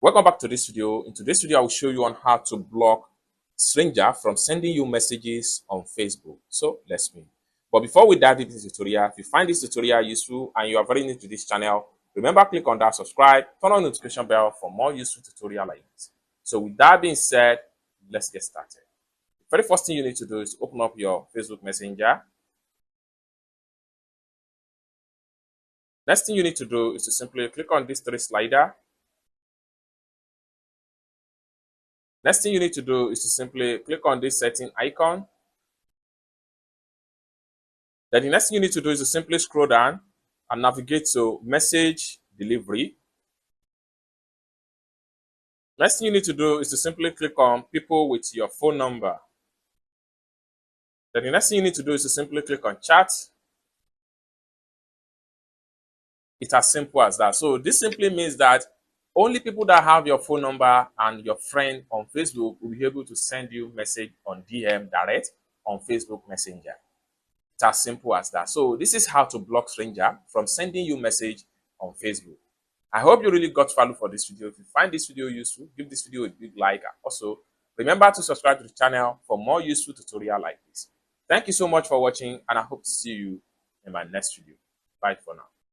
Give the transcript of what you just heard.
Welcome back to this video. In today's video, I will show you on how to block stranger from sending you messages on Facebook. So let's begin. But before we dive into this tutorial, if you find this tutorial useful and you are very new to this channel, remember click on that subscribe, turn on the notification bell for more useful tutorial like this. So with that being said, let's get started. The very first thing you need to do is open up your Facebook Messenger. Next thing you need to do is to simply click on this three slider. Next thing you need to do is to simply click on this setting icon. Then the next thing you need to do is to simply scroll down and navigate to message delivery. Next thing you need to do is to simply click on people with your phone number. Then the next thing you need to do is to simply click on chat. It's as simple as that. So this simply means that only people that have your phone number and your friend on Facebook will be able to send you message on DM direct on Facebook Messenger. It's as simple as that. So this is how to block stranger from sending you message on Facebook. I hope you really got value for this video. If you find this video useful, give this video a big like. Also, remember to subscribe to the channel for more useful tutorial like this. Thank you so much for watching, and I hope to see you in my next video. Bye for now.